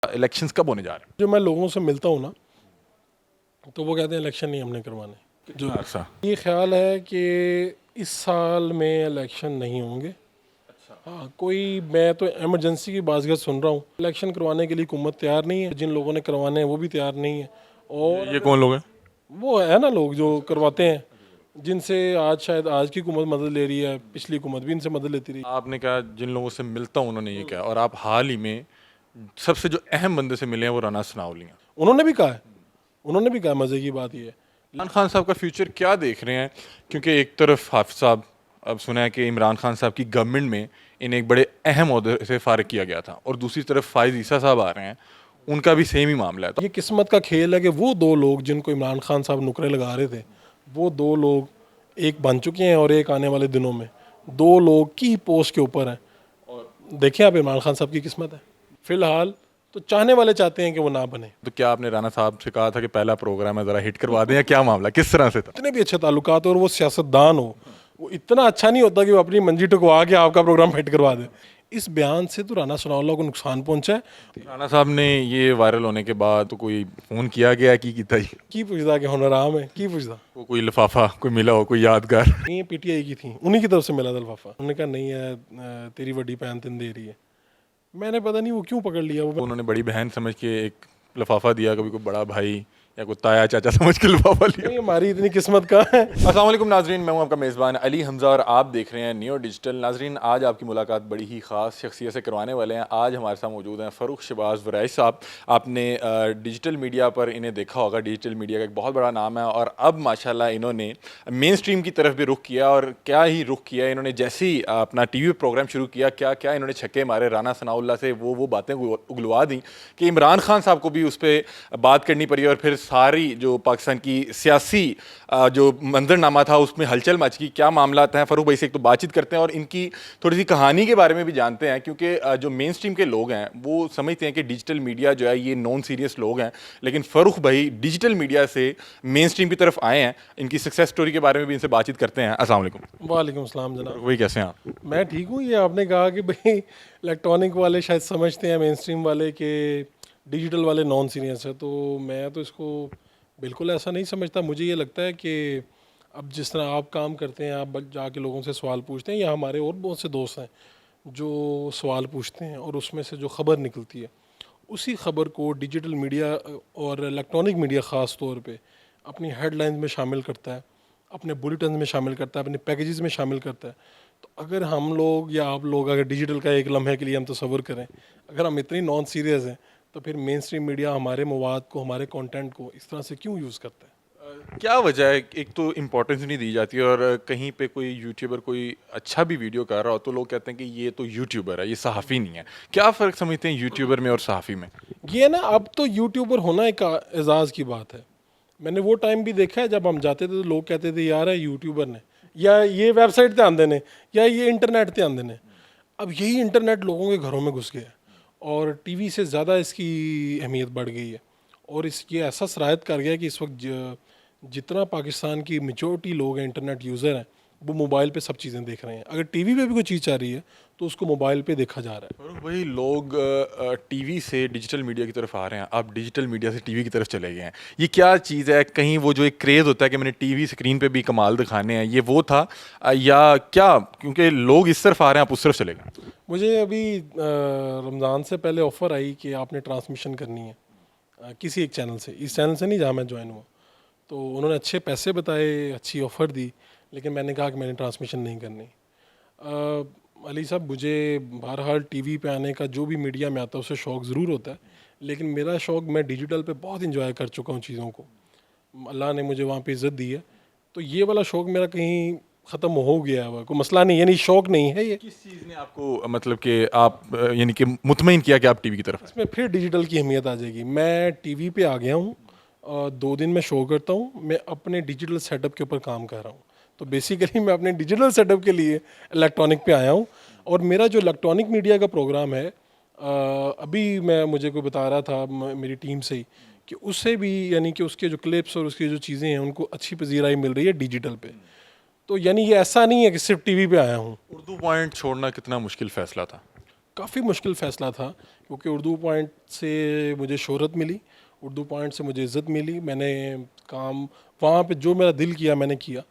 Elections कब होने जा रहे जो मैं लोगों से मिलता हूँ ना, तो वो कहते हैं इलेक्शन नहीं हमने करवाने। जो हैं? ये ख्याल है कि इस साल में इलेक्शन नहीं होंगे। हाँ, कोई मैं तो इमरजेंसी की बाज़गत सुन रहा हूँ। इलेक्शन करवाने के लिए हुकूमत तैयार नहीं है, जिन लोगों ने करवाने हैं वो भी तैयार नहीं है। और ये कौन लोग हैं? वो है ना लोग जो करवाते हैं, जिनसे आज शायद आज की हुकूमत मदद ले रही है, पिछली हुकूमत भी इनसे मदद लेती रही। आपने कहा जिन लोगों से मिलता हूँ उन्होंने ये कहा, और आप हाल ही में सबसे जो अहम बंदे से मिले हैं वो राना सनाउल्लाह हैं। उन्होंने भी कहा है, उन्होंने भी कहा, मज़े की बात ये है। इमरान खान साहब का फ्यूचर क्या देख रहे हैं? क्योंकि एक तरफ हाफिज साहब, अब सुना है कि इमरान खान साहब की गवर्नमेंट में इन्हें एक बड़े अहम ओहदे से फारिग किया गया था, और दूसरी तरफ फायज ईसा साहब आ रहे हैं, उनका भी सेम ही मामला है। तो ये किस्मत का खेल है कि वो दो लोग जिनको इमरान खान साहब नुकरे लगा रहे थे, वो दो लोग एक बन चुके हैं और एक आने वाले दिनों में दो लोग की पोस्ट के ऊपर हैं। और देखिए आप इमरान खान साहब की किस्मत है। फिलहाल तो चाहने वाले चाहते हैं कि वो ना बने। तो क्या आपने राना साहब से कहा था कि पहला प्रोग्राम है ज़रा हिट करवा दें, या क्या मामला, किस तरह से था? इतने भी अच्छे ताल्लुकात हो और वो सियासतदान हो, वो इतना अच्छा नहीं होता कि वो अपनी मंजी टुकवा के आपका प्रोग्राम हिट करवा दे। इस बयान से तो राना सनाउल्लाह को नुकसान पहुंचा है। राना साहब ने ये वायरल होने के बाद तो कोई फ़ोन किया गया की था? की पूछता कि हुनर आम है, की पूछता वो कोई लिफाफा कोई मिला हो, कोई यादगार? ये पीटीआई की थी, उन्हीं की तरफ से मिला था लिफाफा। उन्होंने कहा नहीं है, तेरी बड़ी बहन तेन दे रही है। मैंने पता नहीं वो क्यों पकड़ लिया। वो उन्होंने बड़ी बहन समझ के एक लिफाफा दिया, कभी कोई बड़ा भाई या कोई ताया चाचा समझ के लिफाफा लिया। नहीं, हमारी इतनी किस्मत कहाँ है। अस्सलाम वालेकुम नाजरीन, मैं हूं आपका मेज़बान अली हमज़ा और आप देख रहे हैं नियो डिजिटल। नाजरीन, आज आपकी मुलाकात बड़ी ही ख़ास शख्सियत से करवाने वाले हैं। आज हमारे साथ मौजूद हैं फ़ारूक शहबाज वरैश साहब। आपने डिजिटल मीडिया पर इन्हें देखा होगा, डिजिटल मीडिया का एक बहुत बड़ा नाम है, और अब माशाल्लाह इन्होंने मेन स्ट्रीम की तरफ भी रुख किया, और क्या ही रुख किया इन्होंने। जैसे ही अपना टीवी प्रोग्राम शुरू किया, क्या क्या इन्होंने छक्के मारे राना सनाउल्लाह से, वो बातें उगलवा दी कि इमरान खान साहब को भी उस पर बात करनी पड़ी, और फिर सारी जो पाकिस्तान की सियासी जो मंजरनामा था उसमें हलचल मच गई। क्या मामला हैं फ़ारूक भाई से एक तो बातचीत करते हैं और इनकी थोड़ी सी कहानी के बारे में भी जानते हैं, क्योंकि जो मेन स्ट्रीम के लोग हैं वो समझते हैं कि डिजिटल मीडिया जो है ये नॉन सीरियस लोग हैं, लेकिन फ़ारूक भाई डिजिटल मीडिया से मेन स्ट्रीम की तरफ आए हैं। इनकी सक्सेस स्टोरी के बारे में भी इनसे बातचीत करते हैं। अस्सलाम वालेकुम। वालेकुम सलाम जनाब। भाई कैसे हैं आप? मैं ठीक हूँ। ये आपने कहा कि भाई इलेक्ट्रॉनिक वाले शायद समझते हैं मेन स्ट्रीम वाले के डिजिटल वाले नॉन सीरियस है, तो मैं तो इसको बिल्कुल ऐसा नहीं समझता। मुझे ये लगता है कि अब जिस तरह आप काम करते हैं, आप जाके लोगों से सवाल पूछते हैं, या हमारे और बहुत से दोस्त हैं जो सवाल पूछते हैं और उसमें से जो ख़बर निकलती है, उसी ख़बर को डिजिटल मीडिया और इलेक्ट्रॉनिक मीडिया ख़ास तौर पे अपनी हेडलाइंस में शामिल करता है, अपने बुलेटिन में शामिल करता है, अपने पैकेजेस में शामिल करता है। तो अगर हम लोग या आप लोग अगर डिजिटल का एक लम्हे के लिए हम तसव्वुर करें, अगर हम इतनी नॉन सीरियस हैं, तो फिर मेन स्ट्रीम मीडिया हमारे मवाद को, हमारे कंटेंट को इस तरह से क्यों यूज़ करता है? क्या वजह है? एक तो इम्पोर्टेंस नहीं दी जाती है, और कहीं पे कोई यूट्यूबर कोई अच्छा भी वीडियो कर रहा हो तो लोग कहते हैं कि ये तो यूट्यूबर है, ये सहाफ़ी नहीं है। क्या फ़र्क समझते हैं यूट्यूबर में और सहाफ़ी में? ये ना, अब तो यूट्यूबर होना एक एजाज़ की बात है। मैंने वो टाइम भी देखा है जब हम जाते थे तो लोग कहते थे यार है यूट्यूबर ने, या ये वेबसाइट पे आंदे ने, या ये इंटरनेट पे आंदे ने। अब यही इंटरनेट लोगों के घरों में घुस गया है और टीवी से ज़्यादा इसकी अहमियत बढ़ गई है, और इस ये ऐसा शरायत कर गया है कि इस वक्त जितना पाकिस्तान की मेजॉरिटी लोग हैं इंटरनेट यूज़र हैं, वो मोबाइल पे सब चीज़ें देख रहे हैं। अगर टीवी पे भी कोई चीज़ आ रही है तो उसको मोबाइल पे देखा जा रहा है। और वही लोग टीवी से डिजिटल मीडिया की तरफ आ रहे हैं, आप डिजिटल मीडिया से टीवी की तरफ चले गए हैं। ये क्या चीज़ है? कहीं वो जो एक क्रेज़ होता है कि मैंने टीवी स्क्रीन पे भी कमाल दिखाने हैं, ये वो था या क्या? क्योंकि लोग इस तरफ आ रहे हैं, आप उस तरफ चले गए। मुझे अभी रमज़ान से पहले ऑफ़र आई कि आपने ट्रांसमिशन करनी है किसी एक चैनल से, इस चैनल से नहीं जहाँ मैं ज्वाइन हुआ। तो उन्होंने अच्छे पैसे बताए, अच्छी ऑफ़र दी, लेकिन मैंने कहा कि मैंने ट्रांसमिशन नहीं करनी। अली साहब, मुझे बहरहाल टीवी पे आने का, जो भी मीडिया में आता है उससे शौक़ ज़रूर होता है, लेकिन मेरा शौक़, मैं डिजिटल पे बहुत इंजॉय कर चुका हूँ चीज़ों को। अल्लाह ने मुझे वहाँ पे इज़्ज़त दी है, तो ये वाला शौक़ मेरा कहीं ख़त्म हो गया है। कोई मसला नहीं, यानी शौक़ नहीं है ये। किस चीज़ ने आपको मतलब कि आप यानी कि मुतमईन किया कि आप टीवी की तरफ आए? इसमें फिर डिजिटल की अहमियत आ जाएगी। मैं टीवी पे आ गया हूँ, 2 दिन में शो करता हूँ, मैं अपने डिजिटल सेटअप के ऊपर काम कर रहा हूँ। तो बेसिकली मैं अपने डिजिटल सेटअप के लिए इलेक्ट्रॉनिक पे आया हूँ, और मेरा जो इलेक्ट्रॉनिक मीडिया का प्रोग्राम है, अभी मुझे कोई बता रहा था मेरी टीम से ही, कि उससे भी यानी कि उसके जो क्लिप्स और उसकी जो चीज़ें हैं उनको अच्छी पजीराई मिल रही है डिजिटल पे। तो यानी ये ऐसा नहीं है कि सिर्फ टीवी पे आया हूँ। उर्दू पॉइंट छोड़ना कितना मुश्किल फ़ैसला था? काफ़ी मुश्किल फ़ैसला था, क्योंकि उर्दू पॉइंट से मुझे शोहरत मिली, उर्दू पॉइंट से मुझे इज़्ज़त मिली, मैंने काम वहाँ पे जो मेरा दिल किया मैंने किया।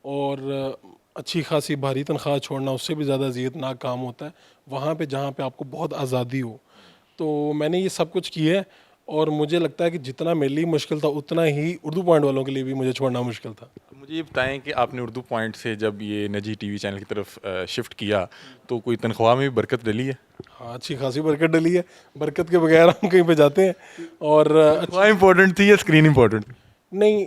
और अच्छी खासी भारी तनख्वाह छोड़ना उससे भी ज़्यादा अज़ियतनाक काम होता है वहाँ पे जहाँ पे आपको बहुत आज़ादी हो। तो मैंने ये सब कुछ किया है, और मुझे लगता है कि जितना मेरे लिए मुश्किल था उतना ही उर्दू पॉइंट वालों के लिए भी मुझे छोड़ना मुश्किल था। मुझे ये बताएं कि आपने उर्दू पॉइंट से जब ये नजी टीवी चैनल की तरफ शिफ्ट किया तो कोई तनख्वाह में भी बरकत डली है? हाँ, अच्छी खासी बरकत डली है, बरकत के बगैर हम कहीं पे जाते हैं। और तनख्वाह इंपॉर्टेंट थी या स्क्रीन इंपॉर्टेंट? नहीं,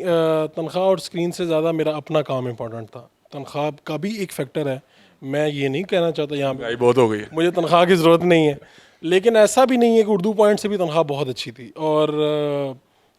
तनख्वाह और स्क्रीन से ज़्यादा मेरा अपना काम इम्पोर्टेंट था। तनख्वाह का भी एक फैक्टर है, मैं ये नहीं कहना चाहता यहाँ पे बहुत हो गई है। मुझे तनख्वाह की ज़रूरत नहीं है, लेकिन ऐसा भी नहीं है कि उर्दू पॉइंट से भी तनख्वाह बहुत अच्छी थी। और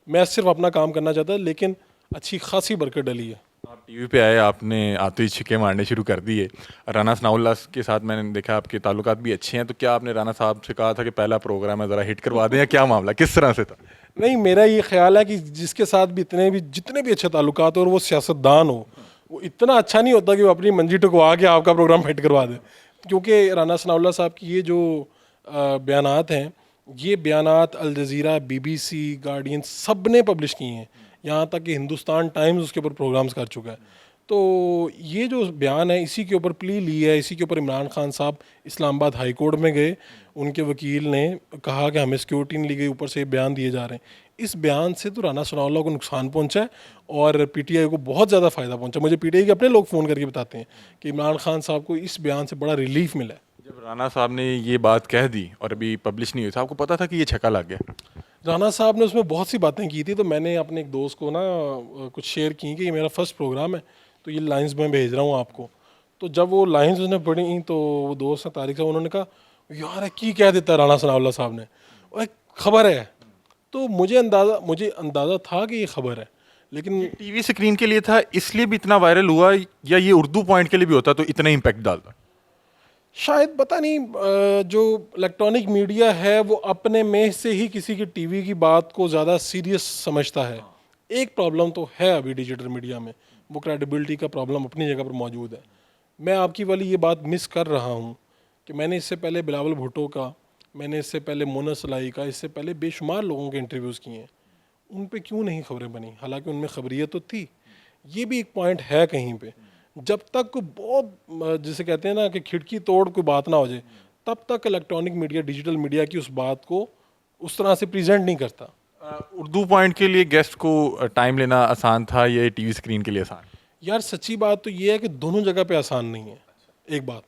मैं सिर्फ अपना काम करना चाहता, लेकिन अच्छी खासी बरकत डली है। आप टीवी पे आए, आपने आते ही छिक्के मारने शुरू कर दिए। राना सनाउल्लाह के साथ मैंने देखा आपके ताल्लुकात भी अच्छे हैं, तो क्या आपने राना साहब से कहा था कि पहला प्रोग्राम है ज़रा हिट करवा दें, या क्या मामला किस तरह से था? नहीं, मेरा ये ख्याल है कि जिसके साथ भी जितने भी अच्छे ताल्लुकात हो और वो सियासतदान हो, वो इतना अच्छा नहीं होता कि वो अपनी मंजी टुकवा के आपका प्रोग्राम हिट करवा दे। क्योंकि राना सनाउल्लाह साहब की ये जो बयानात हैं, ये बयानात अल जज़ीरा, BBC, गार्डियन सब ने पब्लिश किए हैं, यहाँ तक कि हिंदुस्तान टाइम्स उसके ऊपर प्रोग्राम्स कर चुका है। तो ये जो बयान है, इसी के ऊपर प्ली ली है, इसी के ऊपर इमरान खान साहब इस्लामाबाद हाई कोर्ट में गए, उनके वकील ने कहा कि हमें सिक्योरिटी नहीं ली गई, ऊपर से ये बयान दिए जा रहे हैं। इस बयान से तो राना सनाउल्लाह को नुकसान पहुंचा है और PTI को बहुत ज़्यादा फ़ायदा पहुंचा। मुझे PTI के अपने लोग फ़ोन करके बताते हैं कि इमरान खान साहब को इस बयान से बड़ा रिलीफ मिला है। जब राना साहब ने ये बात कह दी और अभी पब्लिश नहीं हुई था, आपको पता था कि ये छक्का लग गया? राना साहब ने उसमें बहुत सी बातें की थी, तो मैंने अपने एक दोस्त को ना कुछ शेयर की कि ये मेरा फर्स्ट प्रोग्राम है, तो ये लाइंस मैं भेज रहा हूँ आपको। तो जब वो लाइंस उसने पढ़ी तो वो दोस्त है तारिक साहब, उन्होंने कहा यार की कह देता है राना सनाउल्लाह साहब ने, और खबर है। तो मुझे अंदाज़ा था कि ये खबर है, लेकिन टीवी स्क्रीन के लिए था इसलिए भी इतना वायरल हुआ, या ये उर्दू पॉइंट के लिए भी होता तो इतना इम्पैक्ट डालता? शायद पता नहीं, जो इलेक्ट्रॉनिक मीडिया है वो अपने में से ही किसी की टीवी की बात को ज़्यादा सीरियस समझता है। एक प्रॉब्लम तो है अभी डिजिटल मीडिया में, वो क्रेडिबिलिटी का प्रॉब्लम अपनी जगह पर मौजूद है। मैं आपकी वाली ये बात मिस कर रहा हूँ कि मैंने इससे पहले बिलावल भुट्टो का, मैंने इससे पहले मोना सलाई का, इससे पहले बेशुमार लोगों के इंटरव्यूज़ किए हैं, उन पे क्यों नहीं खबरें बनी? हालांकि उनमें खबरियत तो थी। ये भी एक पॉइंट है कहीं पे, जब तक कोई बहुत जिसे कहते हैं ना कि खिड़की तोड़ कोई बात ना हो जाए, तब तक इलेक्ट्रॉनिक मीडिया, डिजिटल मीडिया की उस बात को उस तरह से प्रेजेंट नहीं करता। उर्दू पॉइंट के लिए गेस्ट को टाइम लेना आसान था, या टीवी स्क्रीन के लिए आसान? यार सच्ची बात तो ये है कि दोनों जगह पे आसान नहीं है। एक बात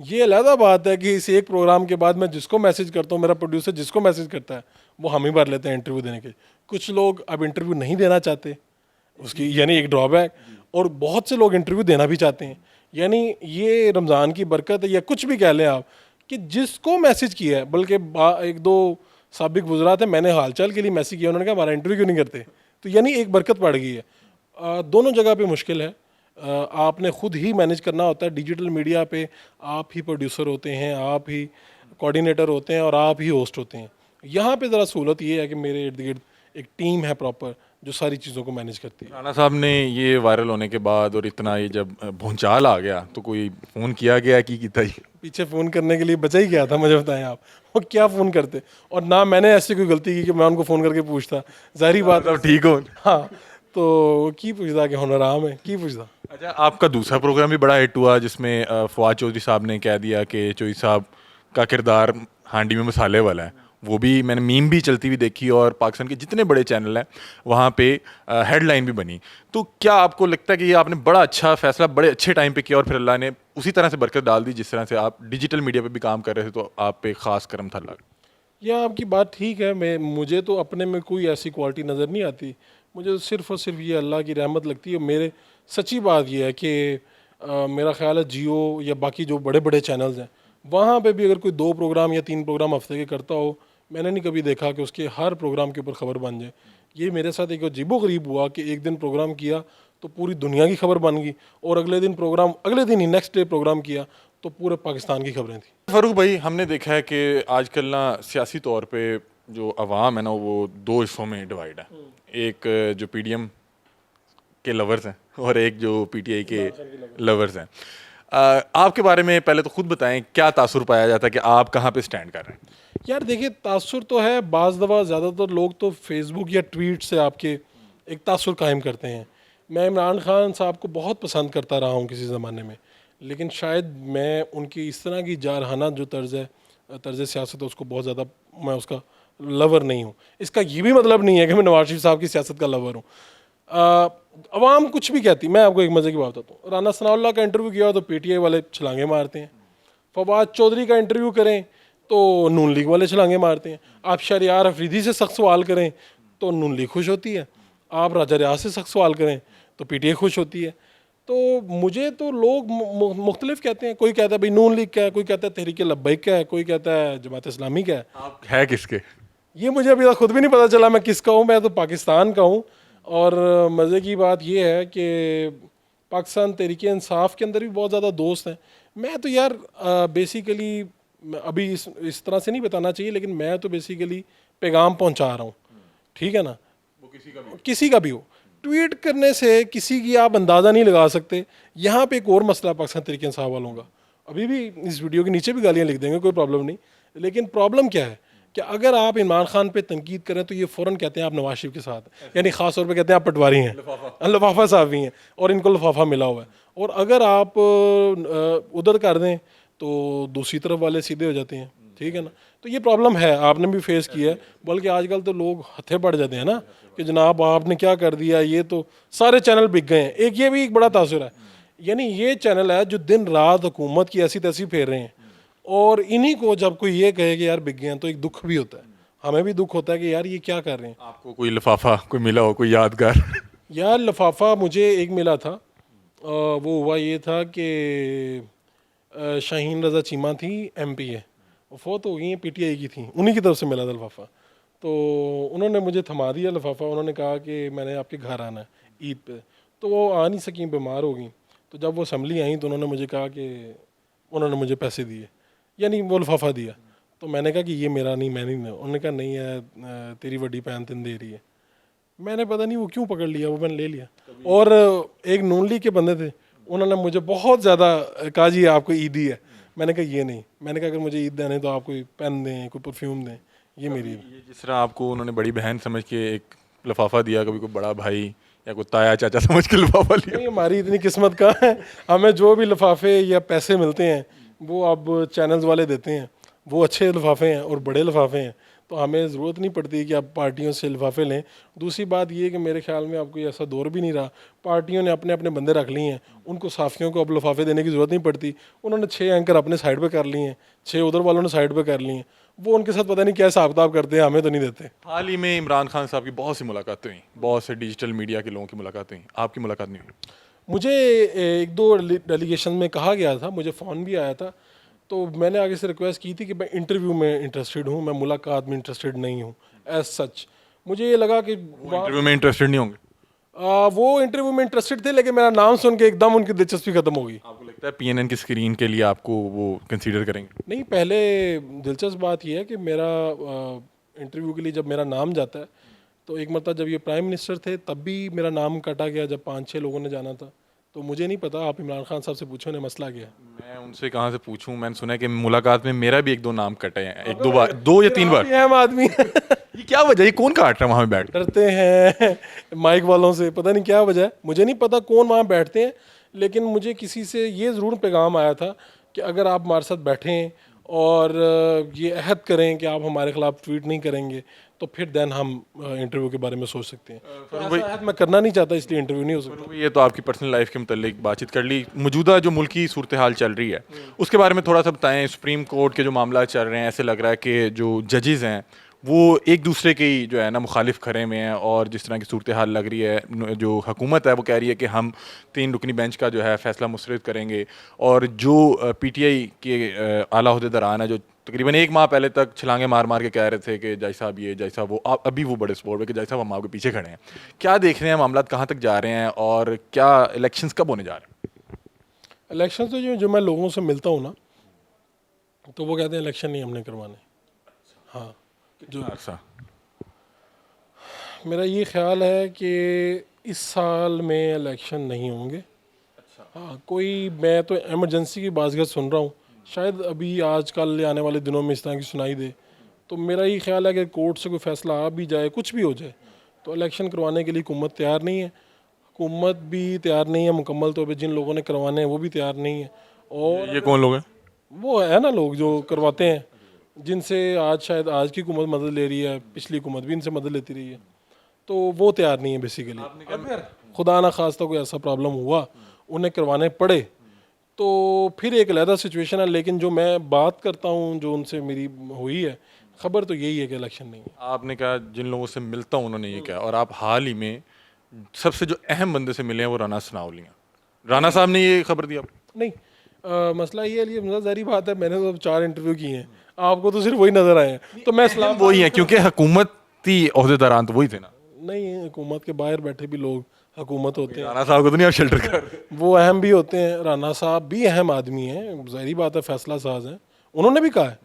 ये अलहदा बात है कि इस एक प्रोग्राम के बाद मैं जिसको मैसेज करता हूँ, मेरा प्रोड्यूसर जिसको मैसेज करता है, वो हम ही भर लेते हैं इंटरव्यू देने के। कुछ लोग अब इंटरव्यू नहीं देना चाहते, उसकी यानी एक ड्रॉबैक। और बहुत से लोग इंटरव्यू देना भी चाहते हैं, यानी ये रमज़ान की बरकत है या कुछ भी कह लें आप, कि जिसको मैसेज किया है, बल्कि एक दो साबिक वज़रा थे, मैंने हालचाल के लिए मैसेज किया, उन्होंने कहा हमारा इंटरव्यू क्यों नहीं करते? तो यानी एक बरकत पड़ गई है। दोनों जगह पे मुश्किल है, आपने ख़ुद ही मैनेज करना होता है। डिजिटल मीडिया पे आप ही प्रोड्यूसर होते हैं, आप ही कोऑर्डिनेटर होते हैं और आप ही होस्ट होते हैं। यहाँ पे ज़रा सहूलत ये है कि मेरे इर्द गिर्द एक टीम है प्रॉपर जो सारी चीज़ों को मैनेज करती है। राना साहब ने ये वायरल होने के बाद और इतना ये जब भूंचाल आ गया, तो कोई फ़ोन किया गया कि था ही? पीछे फ़ोन करने के लिए बचा ही क्या था, मुझे बताएं आप, वो क्या फ़ोन करते? और ना मैंने ऐसी कोई गलती की कि मैं उनको फ़ोन करके पूछता, ज़ाहिर बात है। सब ठीक हो? हाँ, तो की पूछता कि हुनर आम है, की पूछता। अच्छा, आपका दूसरा प्रोग्राम भी बड़ा हिट हुआ जिसमें फवाद चौधरी साहब ने कह दिया कि चौधरी साहब का किरदार हांडी में मसाले वाला है। वो भी मैंने मीम भी चलती हुई देखी और पाकिस्तान के जितने बड़े चैनल हैं वहाँ पे हेडलाइन भी बनी। तो क्या आपको लगता है कि ये आपने बड़ा अच्छा फैसला बड़े अच्छे टाइम पे किया और फिर अल्लाह ने उसी तरह से बरकत डाल दी, जिस तरह से आप डिजिटल मीडिया पे भी काम कर रहे थे तो आप पे ख़ास करम था अल्लाह का? यह आपकी बात ठीक है, मुझे तो अपने में कोई ऐसी क्वालिटी नज़र नहीं आती। मुझे तो सिर्फ़ और सिर्फ ये अल्लाह की रहमत लगती है। मेरे सच्ची बात यह है कि मेरा ख्याल है जियो या बाकी जो बड़े बड़े चैनल्स हैं, वहाँ पे भी अगर कोई 2 प्रोग्राम या 3 प्रोग्राम हफ्ते के करता हो, मैंने नहीं कभी देखा कि उसके हर प्रोग्राम के ऊपर खबर बन जाए। ये मेरे साथ एक अजीबो-गरीब हुआ कि एक दिन प्रोग्राम किया तो पूरी दुनिया की खबर बन गई, और अगले दिन ही नेक्स्ट डे प्रोग्राम किया तो पूरे पाकिस्तान की खबरें थी। फ़ारूक भाई, हमने देखा है कि आजकल ना सियासी तौर पे जो अवाम है ना वो 2 हिस्सों में डिवाइड है। एक जो PDM के लवर्स हैं और एक जो PTI के लवर्स हैं। आपके बारे में पहले तो खुद बताएं, क्या तासुर पाया जाता है कि आप कहाँ पे स्टैंड कर रहे हैं? यार देखिए, तासुर तो है, बाज़ दफ़ा ज़्यादातर लोग तो फेसबुक या ट्वीट से आपके एक तासुर कायम करते हैं। मैं इमरान खान साहब को बहुत पसंद करता रहा हूँ किसी ज़माने में, लेकिन शायद मैं उनकी इस तरह की जारहाना जो तर्ज सियासत है उसको बहुत ज़्यादा, मैं उसका लवर नहीं हूँ। इसका ये भी मतलब नहीं है कि मैं नवाज शरीफ साहब की सियासत का लवर हूँ। अवाम कुछ भी कहती, मैं आपको एक मज़े की बात बताता हूँ। राना सनाउल्लाह का इंटरव्यू किया तो पीटीआई वाले छलांगे मारते हैं। फवाद चौधरी का इंटरव्यू करें तो नून लीग वाले छलांगे मारते हैं। आप शरियार अफरीदी से सख्त सवाल करें तो नून लीग खुश होती है। आप राजा रियाज से सख्त सवाल करें तो पीटीआई खुश होती है। तो मुझे तो लोग मुख्तलिफ कहते हैं। कोई कहता है भाई नून लीग क्या है, कोई कहता है तहरीक लब्बैक क्या है, कोई कहता है जमात इस्लामी क्या है। आप है किसके? ये मुझे अभी तक खुद भी नहीं पता चला मैं किसका हूँ। मैं तो पाकिस्तान का हूँ। और मज़े की बात ये है कि पाकिस्तान तहरीक इंसाफ के अंदर भी बहुत ज़्यादा दोस्त हैं। मैं तो यार बेसिकली अभी इस तरह से नहीं बताना चाहिए, लेकिन मैं तो बेसिकली पैगाम पहुंचा रहा हूँ, ठीक है ना। वो किसी का भी हो, ट्वीट करने से किसी की आप अंदाज़ा नहीं लगा सकते। यहाँ पे एक और मसला पाकिस्तान तहरीक इंसाफ वालों का, अभी भी इस वीडियो के नीचे भी गालियाँ लिख देंगे, कोई प्रॉब्लम नहीं। लेकिन प्रॉब्लम क्या है कि अगर आप इमरान खान पे तनकीद करें तो ये फ़ौरन कहते हैं आप नवाज शरीफ के साथ हैं, यानी ख़ास तौर पे कहते हैं आप पटवारी हैं, लफाफा साहब भी हैं और इनको लफाफा मिला हुआ है। और अगर आप उधर कर दें तो दूसरी तरफ वाले सीधे हो जाते हैं, ठीक है ना। तो ये प्रॉब्लम है, आपने भी फेस किया है। बल्कि आजकल तो लोग हथे पड़ जाते हैं ना कि जनाब आपने क्या कर दिया, ये तो सारे चैनल बिक गए हैं। एक ये भी एक बड़ा तासुर है, यानी ये चैनल है जो दिन रात हुकूमत की ऐसी तैसी फेर रहे हैं। और इन्हीं को जब कोई ये कहे कि यार बिक गए हैं तो एक दुख भी होता है, हमें भी दुख होता है कि यार ये क्या कर रहे हैं। आपको कोई लिफाफा कोई मिला हो, कोई यादगार? यार लिफाफा मुझे एक मिला था। वो हुआ ये था कि शाहीन रज़ा चीमा थी, एमपी है, वो फौत हो गई हैं, पीटीआई की थी, उन्हीं की तरफ से मिला था लिफाफा। तो उन्होंने मुझे थमा दिया लिफाफा, उन्होंने कहा कि मैंने आपके घर आना है ईद पे। तो वो आ नहीं सकी, बीमार हो गई। तो जब वो असम्बली आई तो उन्होंने मुझे कहा कि उन्होंने मुझे पैसे दिए, यानी वो लिफाफा दिया। तो मैंने कहा कि ये मेरा नहीं, मैं नहीं। उन्होंने कहा नहीं है, तेरी वड्डी भैन तेन दे रही है। मैंने पता नहीं वो क्यों पकड़ लिया, वो मैंने ले लिया। और एक नून लीग के बंदे थे, उन्होंने मुझे बहुत ज़्यादा कहा जी आपको ईदी है। मैंने कहा ये नहीं, मैंने कहा अगर मुझे ईद देने तो आप कोई पेन दें, कोई परफ्यूम दें, ये मेरी ईद। ये जिस तरह आपको उन्होंने बड़ी बहन समझ के एक लिफाफा दिया, कभी कोई बड़ा भाई या कोई ताया चाचा समझ के लिफाफा लिया? नहीं, हमारी इतनी किस्मत कहाँ है। हमें जो भी लिफाफे या पैसे मिलते हैं वो अब चैनल्स वाले देते हैं, वो अच्छे लिफाफे हैं और बड़े लिफाफे हैं। तो हमें ज़रूरत नहीं पड़ती कि आप पार्टियों से लिफाफे लें। दूसरी बात ये है कि मेरे ख्याल में अब कोई ऐसा दौर भी नहीं रहा, पार्टियों ने अपने अपने बंदे रख लिए हैं, उनको साफियों को अब लिफाफे देने की ज़रूरत नहीं पड़ती। उन्होंने 6 एंकर अपने साइड पे कर लिए हैं, 6 उधर वालों ने साइड पे कर लिए हैं। वो उनके साथ पता नहीं क्या हिसाब किताब करते हैं, हमें तो नहीं देते। हाल ही में इमरान खान साहब की बहुत सी मुलाकातें हुई, बहुत से डिजिटल मीडिया के लोगों की मुलाकातें हुई, आपकी मुलाकात नहीं हुई? मुझे एक दो डेलीगेशन में कहा गया था, मुझे फ़ोन भी आया था। तो मैंने आगे से रिक्वेस्ट की थी कि मैं इंटरव्यू में इंटरेस्टेड हूँ, मैं मुलाकात में इंटरेस्टेड नहीं हूँ एज सच। मुझे ये लगा कि इंटरव्यू में इंटरेस्टेड नहीं होंगे? वो इंटरव्यू में इंटरेस्टेड थे, लेकिन मेरा नाम सुन के एकदम उनकी दिलचस्पी खत्म हो गई। आपको लगता है पीएनएन की स्क्रीन के लिए आपको वो कंसीडर करेंगे? नहीं, पहले दिलचस्प बात यह है कि मेरा इंटरव्यू के लिए जब मेरा नाम जाता है, तो एक मरतबा जब ये प्राइम मिनिस्टर थे तब भी मेरा नाम कटा गया, जब 5-6 लोगों ने जाना था। तो मुझे नहीं पता, आप इमरान खान साहब से पूछो उन्हें मसला क्या है। मैं उनसे कहाँ से पूछूं, मैंने सुना है कि मुलाकात में मेरा भी 1-2 नाम कटे हैं, 1-2 बार, 2 या 3 बार। अहम आदमी ये क्या वजह है, ये कौन काट रहा है वहाँ पे बैठ कर? डरते हैं माइक वालों से, पता नहीं क्या वजह है, मुझे नहीं पता कौन वहाँ बैठते हैं। लेकिन मुझे किसी से ये ज़रूर पैगाम आया था कि अगर आप हमारे साथ बैठें और ये अहद करें कि आप हमारे खिलाफ ट्वीट नहीं करेंगे तो फिर देन हम इंटरव्यू के बारे में सोच सकते हैं। तो ऐसा अहद मैं करना नहीं चाहता, इसलिए इंटरव्यू नहीं हो सकता। ये तो आपकी पर्सनल लाइफ के मुतालिक बातचीत कर ली। मौजूदा जो मुल्क की सूरत हाल चल रही है उसके बारे में थोड़ा सा बताएं। सुप्रीम कोर्ट के जो मामला चल रहे हैं, ऐसे लग रहा है कि जो जजेस हैं वो एक दूसरे के ही जो है ना मुखालिफ खड़े में हैं, और जिस तरह की सूरत हाल लग रही है, जो हुकूमत है वो कह रही है कि हम 3 रुकनी बेंच का जो है फ़ैसला मुस्तरद करेंगे, और जो पीटीआई के आला अहदेदारान है जो तकरीबन 1 माह पहले तक छलांगे मार मार के कह रहे थे कि जय साहब ये, जय साहब वो, अभी वो बड़े सपोर्ट है कि जय साहब हम आपके पीछे खड़े हैं। क्या देख रहे हैं, मामला कहाँ तक जा रहे हैं, और क्या इलेक्शंस कब होने जा रहे हैं? इलेक्शन तो जो जो मैं लोगों से मिलता हूँ ना, तो वो कहते हैं इलेक्शन नहीं हमने करवाने। हाँ, जो अरसा मेरा ये ख्याल है कि इस साल में इलेक्शन नहीं होंगे। अच्छा, हाँ, कोई मैं तो इमरजेंसी की बाज़गत सुन रहा हूँ, शायद अभी आजकल या आने वाले दिनों में इस तरह की सुनाई दे। तो मेरा ये ख्याल है कि कोर्ट से कोई फैसला आ भी जाए, कुछ भी हो जाए, तो इलेक्शन करवाने के लिए हुकूमत तैयार नहीं है। हुकूमत भी तैयार नहीं है मुकम्मल तौर पे, जिन लोगों ने करवाने हैं वो भी तैयार नहीं है। और ये कौन लोग हैं? वो है ना लोग जो करवाते हैं, जिनसे आज शायद आज की हुकूमत मदद ले रही है, पिछली हुकूमत भी इनसे मदद लेती रही है, तो वो तैयार नहीं है बेसिकली। अगर खुदा ना खास्ता कोई ऐसा प्रॉब्लम हुआ, उन्हें करवाने पड़े, तो फिर एक अलहदा सिचुएशन है। लेकिन जो मैं बात करता हूँ, जो उनसे मेरी हुई है, खबर तो यही है कि इलेक्शन नहीं है। आपने कहा जिन लोगों से मिलता हूँ उन्होंने ये कहा, और आप हाल ही में सबसे जो अहम बंदे से मिले हैं वो राना सनाउल्ली हैं। राना साहब ने ये खबर दी आपको? नहीं, मसला ये है, मतलब जारी बात है, मैंने तो 4 इंटरव्यू किए हैं, आपको तो सिर्फ वही नज़र आए हैं, तो मैं इस्लाम वही है, क्योंकि हुकूमती ओहदेदारान तो वही थे ना। नहीं, हुकूमत के बाहर बैठे भी लोग हुकूमत होते हैं, राना साहब को तो नहीं आप शेल्टर कर रहे। वो अहम भी होते हैं। राना साहब भी अहम आदमी हैं, ज़ाहिर बात है, फैसला साज हैं, उन्होंने भी कहा है,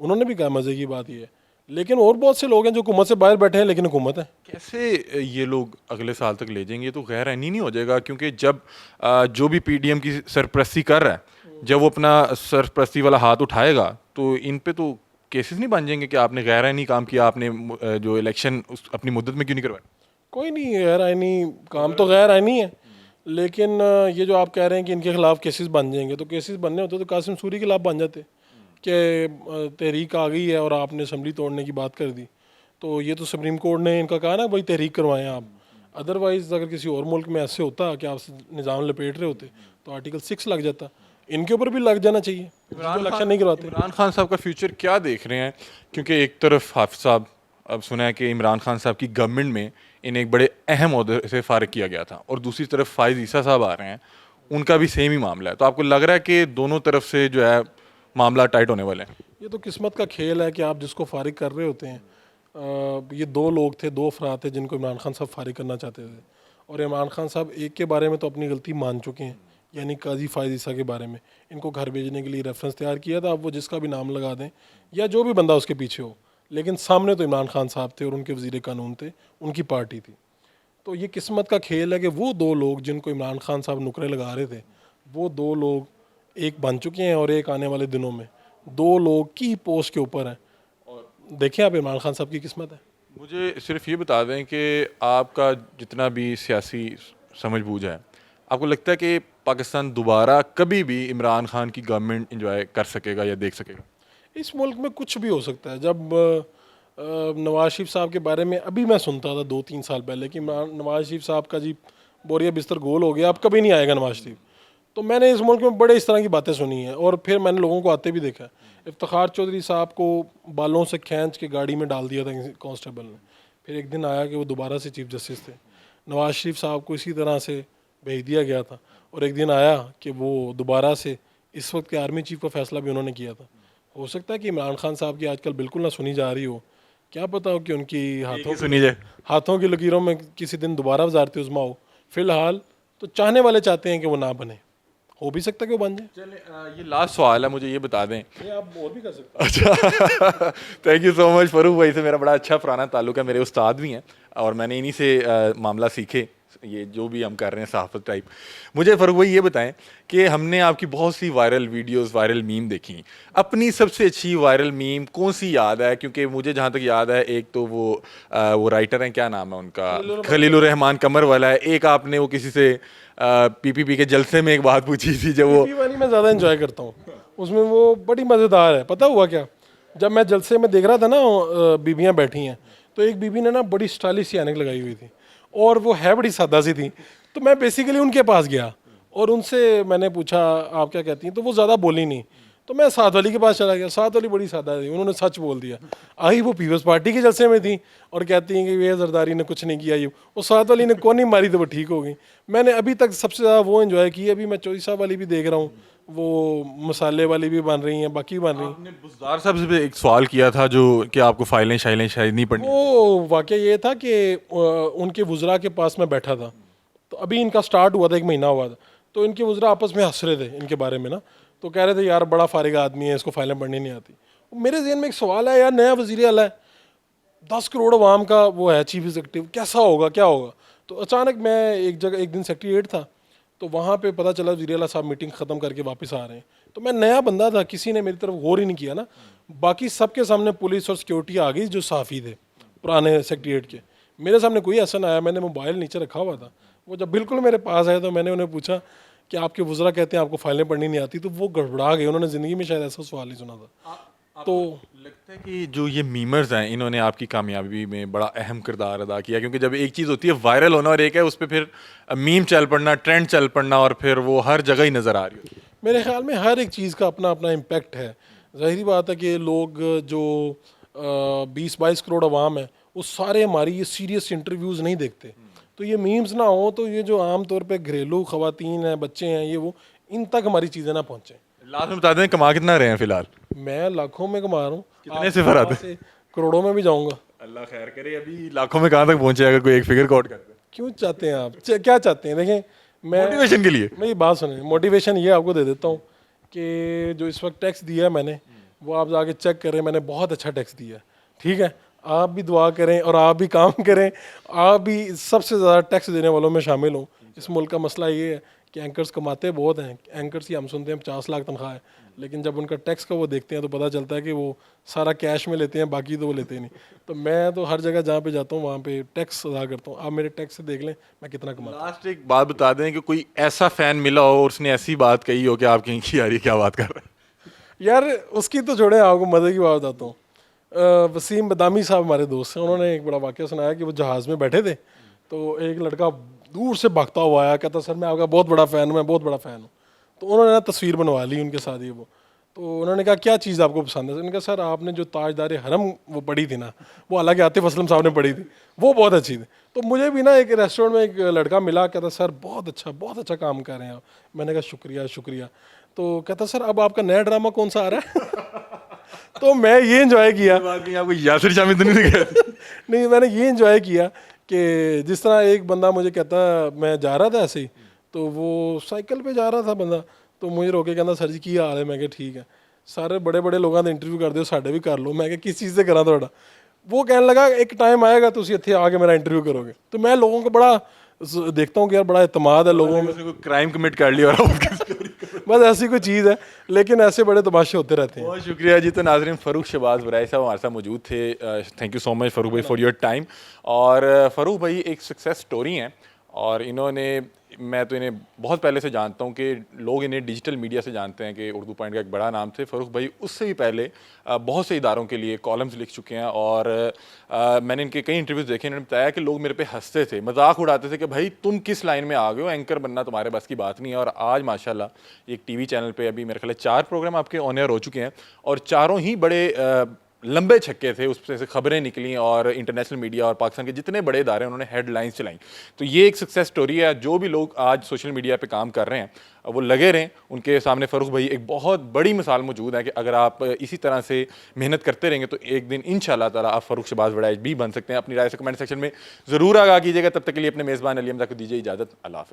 उन्होंने भी कहा। मज़े की बात ये है, लेकिन और बहुत से लोग हैं जो हुकूमत से बाहर बैठे हैं लेकिन हुकूमत है। कैसे ये लोग अगले साल तक ले जाएंगे? ये तो गैर आईनी नहीं हो जाएगा? क्योंकि जब जो भी पीडीएम की सरपरस्ती कर रहा है, जब वो अपना सरपरस्ती वाला हाथ उठाएगा तो इन पे तो केसेस नहीं बन जाएंगे कि आपने गैर आईनी काम किया, आपने जो इलेक्शन अपनी मुद्दत में क्यों नहीं करवाया? कोई नहीं, गैर आईनी काम तो गैर आईनी है, लेकिन ये जो आप कह रहे हैं कि इनके खिलाफ केसेस बन जाएंगे, तो केसेस बनने होते तो कासिम सूरी के खिलाफ बन जाते कि तहरीक आ गई है और आपने असम्बली तोड़ने की बात कर दी। तो ये तो सुप्रीम कोर्ट ने इनका कहा ना, भाई तहरीक करवाएं आप। अदरवाइज़ अगर किसी और मुल्क में ऐसे होता कि आप निज़ाम लपेट रहे होते, तो आर्टिकल 6 लग जाता, इनके ऊपर भी लग जाना चाहिए, जो इलेक्शन नहीं करवाते। इमरान खान साहब का फ्यूचर क्या देख रहे हैं? क्योंकि एक तरफ हाफिज साहब, अब सुना है कि इमरान खान साहब की गवर्नमेंट में इन्हें एक बड़े अहम ओहदे से फारिग किया गया था, और दूसरी तरफ फाइज ईसा साहब आ रहे हैं, उनका भी सेम ही मामला है। तो आपको लग रहा है कि दोनों तरफ से जो है मामला टाइट होने वाले हैं? ये तो किस्मत का खेल है कि आप जिसको फारिग कर रहे होते हैं, ये 2 लोग थे, 2 अफराद थे जिनको इमरान खान साहब फारिग करना चाहते थे, और इमरान खान साहब एक के बारे में तो अपनी गलती मान चुके हैं, यानी काजी फायद ईसा के बारे में। इनको घर भेजने के लिए रेफरेंस तैयार किया था, अब वो जिसका भी नाम लगा दें या जो भी बंदा उसके पीछे हो, लेकिन सामने तो इमरान खान साहब थे और उनके वज़ीर कानून थे, उनकी पार्टी थी। तो ये किस्मत का खेल है कि वो 2 लोग जिनको इमरान खान साहब नुकरे लगा रहे थे, वो 2 लोग एक बन चुके हैं, और एक आने वाले दिनों में 2 लोग की पोस्ट के ऊपर हैं। और देखें आप, इमरान खान साहब की किस्मत है। मुझे सिर्फ ये बता दें कि आपका जितना भी सियासी समझ बूझ है, आपको लगता है कि पाकिस्तान दोबारा कभी भी इमरान खान की गवर्नमेंट इंजॉय कर सकेगा या देख सकेगा? इस मुल्क में कुछ भी हो सकता है। जब नवाज शरीफ साहब के बारे में अभी मैं सुनता था 2-3 साल पहले कि नवाज शरीफ साहब का जी बोरिया बिस्तर गोल हो गया, अब कभी नहीं आएगा नवाज शरीफ, तो मैंने इस मुल्क में बड़े इस तरह की बातें सुनी हैं, और फिर मैंने लोगों को आते भी देखा है। इफ्तिखार चौधरी साहब को बालों से खींच के गाड़ी में डाल दिया था किसी कांस्टेबल ने, फिर एक दिन आया कि वो दोबारा से चीफ जस्टिस थे। नवाज शरीफ साहब को इसी तरह से भेज दिया गया था, और एक दिन आया कि वो दोबारा से इस वक्त के आर्मी चीफ का फैसला भी उन्होंने किया था। हो सकता है कि इमरान खान साहब की आजकल बिल्कुल ना सुनी जा रही हो, क्या पता हो कि उनकी सुनी जाए। हाथों की लकीरों में किसी दिन दोबारा वजारत उज़्मा हो। फिलहाल तो चाहने वाले चाहते हैं कि वो ना बने, हो भी सकता है कि वो बन जाए। चले, ये लास्ट सवाल है, मुझे ये बता दें। ये आप और भी कर सकते हैं। अच्छा, thank you so much. Farooq भाई से मेरा बड़ा अच्छा पुराना ताल्लुक है, मेरे उस्ताद भी हैं, और मैंने इन्हीं से मामला सीखे, ये जो भी हम कर रहे हैं सहाफ़त टाइप। मुझे फरूक भाई ये बताएं कि हमने आपकी बहुत सी वायरल वीडियोस, वायरल मीम देखी, अपनी सबसे अच्छी वायरल मीम कौन सी याद है? क्योंकि मुझे जहाँ तक याद है, एक तो वो राइटर हैं, क्या नाम है उनका, खलीलुर रहमान कमर वाला है। एक आपने वो किसी से पीपीपी के जलसे में एक बात पूछी थी, जब वो वाली मैं ज़्यादा एंजॉय करता हूँ, उसमें वो बड़ी मज़ेदार है। पता हुआ क्या, जब मैं जलसे में देख रहा था ना, बीबियाँ बैठी हैं, तो एक बीबी ने ना बड़ी स्टाइलिश सी ऐनक लगाई हुई थी, और वो है बड़ी सादा सी थी। तो मैं बेसिकली उनके पास गया और उनसे मैंने पूछा आप क्या कहती हैं, तो वो ज़्यादा बोली नहीं, तो मैं साथ वाली के पास चला गया। साथ वाली बड़ी सादा थी, उन्होंने सच बोल दिया। आई वो पीपल्स पार्टी के जलसे में थी और कहती हैं कि ये जरदारी ने कुछ नहीं किया, ये वो साथ वाली ने कौन नहीं मारी, तो वो ठीक हो गई। मैंने अभी तक सबसे ज़्यादा वो एंजॉय की। अभी मैं चौधरी साहब वाली भी देख रहा हूँ, वो मसाले वाली भी बन रही हैं, बाकी भी बन रही हैं। आपने बुज़दार साहब से भी एक सवाल किया था जो कि आपको फाइलें शाइलें शायद नहीं पढ़नी। वो वाक़या ये था कि उनके वज़रा के पास मैं बैठा था, तो अभी इनका स्टार्ट हुआ था, 1 महीना हुआ था, तो इनके वज़रा आपस में हंस रहे थे इनके बारे में ना, तो कह रहे थे यार बड़ा फारिग आदमी है, इसको फाइलें पढ़नी नहीं आती। मेरे ज़हन में एक सवाल है, यार नया वज़ीर आला है, 10 करोड़ अवाम का वो है चीफ एग्जीक्यूटिव, कैसा होगा, क्या होगा? तो अचानक मैं एक जगह एक दिन सेक्रेटरीट था, तो वहाँ पे पता चला वीरेला साहब मीटिंग ख़त्म करके वापस आ रहे हैं। तो मैं नया बंदा था, किसी ने मेरी तरफ गौर ही नहीं किया ना। बाकी सबके सामने पुलिस और सिक्योरिटी आ गई जो साफ़ी थे पुराने सेक्रेटरीट के। मेरे सामने कोई ऐसा ना आया, मैंने मोबाइल नीचे रखा हुआ था। वो जब बिल्कुल मेरे पास आए तो मैंने उन्हें पूछा कि आपके वज़रा कहते हैं आपको फाइलें पढ़नी नहीं आती, तो वो गड़बड़ा गए। उन्होंने ज़िंदगी में शायद ऐसा सवाल नहीं सुना था। तो लगता है कि जो ये मीमर्स हैं इन्होंने आपकी कामयाबी में बड़ा अहम किरदार अदा किया, क्योंकि जब एक चीज़ होती है वायरल होना और एक है उस पर फिर मीम चल पड़ना, ट्रेंड चल पड़ना, और फिर वो हर जगह ही नज़र आ रही होती है। मेरे ख्याल में हर एक चीज़ का अपना अपना इम्पैक्ट है। ज़ाहिरी बात है कि लोग जो 20-22 करोड़ अवाम है वो सारे हमारी ये सीरियस इंटरव्यूज़ नहीं देखते। तो ये मीम्स ना हो तो ये जो आम तौर पे घरेलू ख़वातीन हैं, बच्चे हैं, ये वो, इन तक हमारी चीज़ें ना पहुँचें। लास्ट में बता दें कमा कितना रहे हैं फिलहाल? मैं लाखों में कमा रहा हूँ, कितने सिफर आते से करोड़ों में भी जाऊँगा। अल्लाह खैर करे। अभी लाखों में कहाँ तक पहुंचे अगर कोई एक फिगर कोट करते हैं? क्यों चाहते हैं आप, क्या चाहते हैं? देखें, मैं मोटिवेशन के लिए। मेरी बात सुने, मोटिवेशन ये आपको दे देता हूँ कि जो इस वक्त टैक्स दिया है मैंने, वो आप जाके चेक करें, मैंने बहुत अच्छा टैक्स दिया है। ठीक है, आप भी दुआ करें और आप भी काम करें, आप भी सबसे ज़्यादा टैक्स देने वालों में शामिल हों। इस मुल्क का मसला ये है कि एंकर्स कमाते बहुत हैं। एंकर्स की हम सुनते हैं 50 लाख तनख्वाह है, लेकिन जब उनका टैक्स का वो देखते हैं तो पता चलता है कि वो सारा कैश में लेते हैं, बाकी तो वो लेते नहीं। तो मैं तो हर जगह जहाँ पे जाता हूँ वहाँ पे टैक्स अदा करता हूँ। आप मेरे टैक्स से देख लें मैं कितना कमाता हूँ। लास्ट एक बात बता दें कि कोई ऐसा फैन मिला हो और उसने ऐसी बात कही हो कि आप कहीं की यार ये क्या बात कर रहे हैं? यार उसकी तो छोड़े, आपको मज़े की बात बताता हूँ। वसीम बदामी साहब हमारे दोस्त हैं, उन्होंने एक बड़ा वाक़या सुनाया कि वो जहाज़ में बैठे थे तो एक लड़का दूर से भागता हुआ आया, कहता सर मैं आपका बहुत बड़ा फ़ैन हूँ, मैं बहुत बड़ा फ़ैन हूँ। तो उन्होंने ना तस्वीर बनवा ली उनके साथ ही वो। तो उन्होंने कहा क्या चीज़ आपको पसंद है? उन्होंने कहा सर आपने जो ताजदार हरम वो पढ़ी थी ना, वो हालांकि आतिफ असलम साहब ने पढ़ी थी, वो बहुत अच्छी थी। तो मुझे भी ना एक रेस्टोरेंट में एक लड़का मिला, कहता सर बहुत अच्छा काम कर रहे हैं आप। मैंने कहा शुक्रिया शुक्रिया। तो कहता सर अब आपका नया ड्रामा कौन सा आ रहा है? तो मैं ये इंजॉय किया। बात नहीं, आपको यासिर शामिद तो नहीं दिखा? नहीं, मैंने ये इंजॉय किया कि जिस तरह एक बंदा मुझे कहता, मैं जा रहा था ऐसे ही, तो वो साइकिल पे जा रहा था बंदा, तो मुझे रोके कहता सर जी की हाल है? मैं कहा ठीक है। सारे बड़े बड़े लोगों का इंटरव्यू कर दो, साढ़े भी कर लो। मैं कहा किस चीज़ से करा थोड़ा? वो कहने लगा एक टाइम आएगा तुम इतने आके मेरा इंटरव्यू करोगे। तो मैं लोगों को बड़ा देखता हूँ कि यार बड़ा एतमाद है लोगों में, उसने कोई क्राइम कमिट कर लिया और उसकी बस ऐसी कोई चीज़ है। लेकिन ऐसे बड़े तमाशे होते रहते हैं। बहुत शुक्रिया जी। तो नाजरीन, फ़रूख शहबाज वराई साहब हमारे साथ मौजूद थे। Thank you so much Farukh भाई फॉर योर टाइम। और फ़रूख भाई एक सक्सेस स्टोरी हैं और इन्होंने, मैं तो इन्हें बहुत पहले से जानता हूँ कि लोग इन्हें डिजिटल मीडिया से जानते हैं कि उर्दू पॉइंट का एक बड़ा नाम थे। फ़रूख भाई उससे भी पहले बहुत से इदारों के लिए कॉलम्स लिख चुके हैं और मैंने इनके कई इंटरव्यूज़ देखे। इन्होंने बताया कि लोग मेरे पे हंसते थे, मजाक उड़ाते थे कि भाई तुम किस लाइन में आ गए हो, एंकर बनना तुम्हारे बस की बात नहीं है। और आज माशाल्लाह एक टीवी चैनल पे अभी मेरे ख्याल 4 प्रोग्राम आपके ऑन एयर हो चुके हैं और चारों ही बड़े लंबे छक्के थे, उससे से खबरें निकली और इंटरनेशनल मीडिया और पाकिस्तान के जितने बड़े इदारे उन्होंने हेडलाइंस चलाई। तो ये एक सक्सेस स्टोरी है। जो भी लोग आज सोशल मीडिया पे काम कर रहे हैं वो लगे रहें, उनके सामने फ़रूख भाई एक बहुत बड़ी मिसाल मौजूद है कि अगर आप इसी तरह से मेहनत करते रहेंगे तो एक दिन इंशाअल्लाह ताला आप फ़रूख शहबाज वड़ैच भी बन सकते हैं। अपनी राय से कमेंट सेक्शन में ज़रूर आगाह कीजिएगा। तब तक के लिए अपने मेज़बान अली हमज़ा को दीजिए इजाज़त। अल्लाह हाफ़िज़।